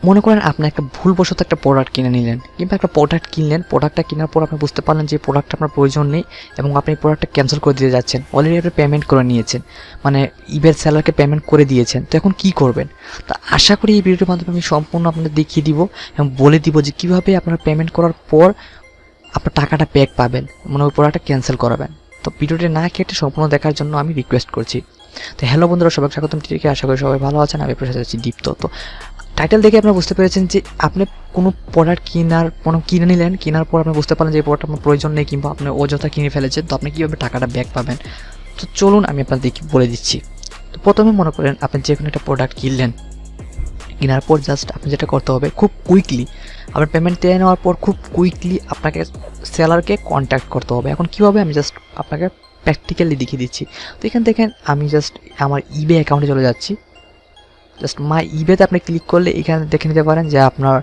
মনে করেন আপনি একটা ভুলবশত একটা প্রোডাক্ট কিনে নিলেন কিংবা একটা প্রোডাক্ট কিনলেন, প্রোডাক্টটা কেনার পর আপনি বুঝতে পারলেন যে প্রোডাক্টটা আপনার প্রয়োজন নেই এবং আপনি প্রোডাক্টটা ক্যান্সেল করে দিতে যাচ্ছেন। অলরেডি আপনি পেমেন্ট করে নিয়েছেন, মানে ইবের সেলারকে পেমেন্ট করে দিয়েছেন। তো এখন কী করবেন? তো আশা করি এই ভিডিওটির মাধ্যমে আমি সম্পূর্ণ আপনাদের দেখিয়ে দিব এবং বলে দিব যে কীভাবে আপনারা পেমেন্ট করার পর আপনার টাকাটা ব্যাক পাবেন, মানে ওই প্রোডাক্টটা ক্যান্সেল করাবেন। তো ভিডিওটি না কেটে সম্পূর্ণ দেখার জন্য আমি রিকোয়েস্ট করছি। তো হ্যালো বন্ধুরা, সবাই স্বাগতম টিকে, আশা করি সবাই ভালো আছেন। আমি আপনার সাথে আছি দীপ্ত। তো টাইটেল দেখে আপনারা বুঝতে পেরেছেন যে আপনি কোনো প্রোডাক্ট কিনে নিলেন, কেনার পর আপনি বুঝতে পারলেন যে এই প্রোডাক্ট আপনার প্রয়োজন নেই কিংবা আপনি অযথা কিনে ফেলেছেন। তো আপনি কীভাবে টাকাটা ব্যাক পাবেন? তো চলুন আমি আপনাদের বলে দিচ্ছি। তো প্রথমে মনে করেন আপনি যে কোনো একটা প্রোডাক্ট কিনলেন, কেনার পর জাস্ট আপনি যেটা করতে হবে, খুব কুইকলি আপনার পেমেন্ট দিয়ে নেওয়ার পর খুব কুইকলি আপনাকে সেলারকে কন্ট্যাক্ট করতে হবে। এখন কীভাবে আমি জাস্ট আপনাকে প্র্যাকটিক্যালি দেখিয়ে দিচ্ছি। তো এখান থেকে আমি জাস্ট আমার ইবে অ্যাকাউন্টে চলে যাচ্ছি। জাস্ট মাই ইবেতে আপনি ক্লিক করলে এখানে দেখে নিতে পারেন যে আপনার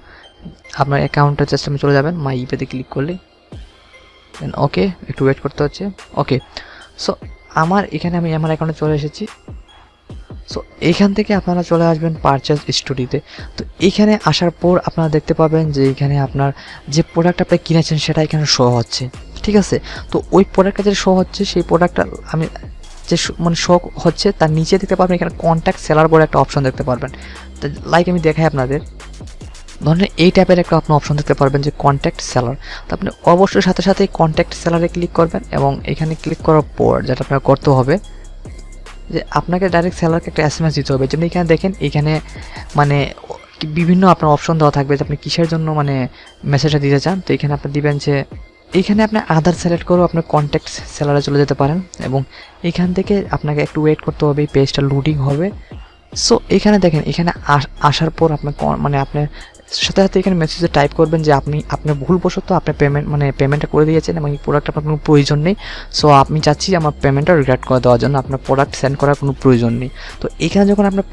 অ্যাকাউন্টটা জাস্ট আপনি চলে যাবেন মাই ইবেতে ক্লিক করলে। দেন ওকে, একটু ওয়েট করতে হচ্ছে। ওকে, সো আমার অ্যাকাউন্টে চলে এসেছি। সো এইখান থেকে আপনারা চলে আসবেন পারচেজ স্টোরিতে। তো এইখানে আসার পর আপনারা দেখতে পাবেন যে এখানে আপনার যে প্রোডাক্ট আপনি কিনেছেন সেটা এখানে শো হচ্ছে, ঠিক আছে। তো ওই প্রোডাক্টটা যে শো হচ্ছে সেই প্রোডাক্টটা আমি যে শো হচ্ছে তার নিচে দেখতে পাবেন এখানে কন্ট্যাক্ট সেলার বলে একটা অপশন দেখতে পারবেন। তো লাইক আমি দেখাই আপনাদের, ধরেন এই টাইপের একটা আপনি অপশন দেখতে পারবেন যে কন্ট্যাক্ট সেলার। তো আপনি অবশ্যই সাথে সাথে কন্ট্যাক্ট সেলারে ক্লিক করবেন এবং এখানে ক্লিক করার পর যেটা আপনার করতে হবে যে আপনাকে ডাইরেক্ট সেলারকে একটা SMS দিতে হবে। যেমন এখানে দেখেন, এখানে মানে বিভিন্ন আপনার অপশন দেওয়া থাকবে যে আপনি কিসের জন্য মানে মেসেজটা দিতে চান। তো এখানে আপনি দিবেন যে এইখানে আপনি আদার সিলেক্ট করেও আপনার কন্ট্যাক্ট সেলারে চলে যেতে পারেন এবং এখান থেকে আপনাকে একটু ওয়েট করতে হবে, এই পেজটা লোডিং হবে। সো এখানে দেখেন, এখানে আসার পর আপনার আপনি সাথে সাথে এখানে মেসেজে টাইপ করবেন যে আপনি ভুলবশত আপনার পেমেন্টটা করে দিয়েছেন এবং এই প্রোডাক্ট আপনার কোনো প্রয়োজন নেই। সো আমি চাচ্ছি আমার পেমেন্টটা রিটার্ন করে দেওয়ার জন্য, আপনার প্রোডাক্ট সেন্ড করার কোনো প্রয়োজন নেই। তো এখানে যখন আপনার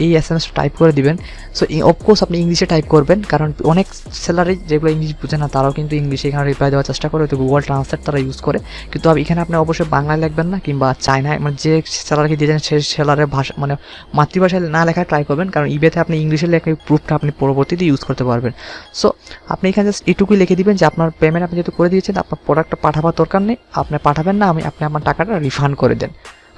এই SMS টাইপ করে দিবেন, সো অফকোর্স আপনি ইংলিশে টাইপ করবেন, কারণ অনেক সেলারি যেগুলো ইংলিশ বুঝে না তারাও কিন্তু ইংলিশে এখানে রিপ্লাই দেওয়ার চেষ্টা করে, তো গুগল ট্রান্সলেট তারা ইউজ করে। কিন্তু এখানে আপনি অবশ্যই বাংলায় লিখবেন না, কিংবা চায়নায় যে সেলারকে দিয়েছেন সেই সেলারের ভাষা মাতৃভাষায় না লেখা ট্রাই করবেন, কারণ ইবেতে আপনি ইংলিশে লেখা প্রুফটা আপনি পরবর্তীতে ইউজ করতে পারবেন। সো আপনি এখানে জাস্ট এটুকুই লিখে দিবেন যে আপনার পেমেন্ট আপনি যেহেতু করে দিয়েছেন, আপনার প্রোডাক্টটা পাঠাবার দরকার নেই, আপনি পাঠাবেন না, আপনি আমার টাকাটা রিফান্ড করে দেন।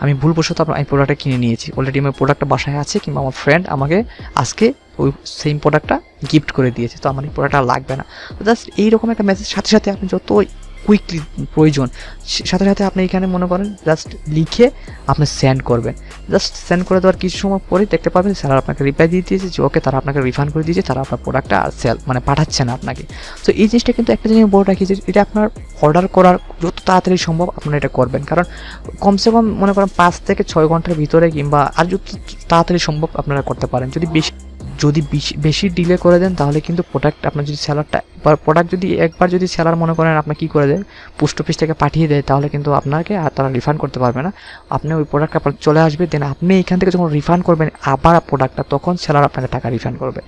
আমি ভুলবশত এই প্রোডাক্টটা কিনে নিয়েছি, অলরেডি আমার প্রোডাক্টটা বাসায় আছে, কিংবা আমার ফ্রেন্ড আমাকে আজকে ওই সেম প্রোডাক্টটা গিফট করে দিয়েছে, তো আমার এই প্রোডাক্টটা লাগবে না। তো জাস্ট এইরকম একটা মেসেজ সাথে সাথে আপনি যত কুইকলি প্রয়োজন সাথে সাথে আপনি এখানে মনে করেন জাস্ট লিখে আপনি সেন্ড করবেন। জাস্ট সেন্ড করে দেওয়ার কিছু সময় পরে দেখতে পাবেন স্যার আপনাকে রিপ্লাই দিয়ে দিয়েছে যে ওকে, তারা আপনাকে রিফান্ড করে দিয়েছে, তারা আপনার প্রোডাক্টটা আর পাঠাচ্ছে না আপনাকে। সো এই জিনিসটা কিন্তু একটা জিনিস বলে রাখি যে এটা আপনার অর্ডার করার যত তাড়াতাড়ি সম্ভব আপনারা এটা করবেন, কারণ কমসে কম মনে করেন 5 থেকে 6 ঘন্টার ভিতরে কিংবা আর যত তাড়াতাড়ি সম্ভব আপনারা করতে পারেন। যদি বেশি ডিলে করে দেন তাহলে কিন্তু প্রোডাক্ট আপনার যদি প্রোডাক্ট যদি একবার যদি সেলার মনে করেন আপনার কী করে দেয়, পোস্ট অফিস থেকে পাঠিয়ে দেয়, তাহলে কিন্তু আপনাকে আর তারা রিফান্ড করতে পারবে না। আপনি ওই প্রোডাক্ট আপনার চলে আসবে, দেন আপনি এখান থেকে যখন রিফান্ড করবেন আবার প্রোডাক্টটা, তখন সেলার আপনাকে টাকা রিফান্ড করবে।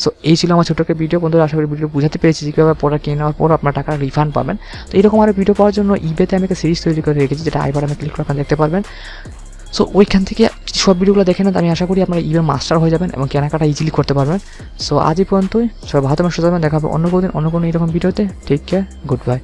সো এই ছিল আমার ছোটো একটা ভিডিও। বন্ধুরা, আশা করি ভিডিও বুঝাতে পেরেছি যে কীভাবে প্রোডাক্ট কিনে নেওয়ার পর আপনার টাকা রিফান্ড পাবেন। তো এরকম আরও ভিডিও পাওয়ার জন্য ইবেতে আমি একটা সিরিজ তৈরি করে রেখেছি, যেটা আইবার আমি ক্লিক করে আপনারা দেখতে পারবেন। সো ওইখান থেকে সব ভিডিওগুলো দেখে নেন, আমি আশা করি আপনারা ইবে মাস্টার হয়ে যাবেন এবং কেনাকাটা ইজিলি করতে পারবেন। সো আজ এই পর্যন্তই, সবাই ভালো থাকবেন, সুস্থ থাকবেন, দেখা হবে অন্য কোনো দিন অন্য কোনো এরকম ভিডিওতে। Take care, good bye.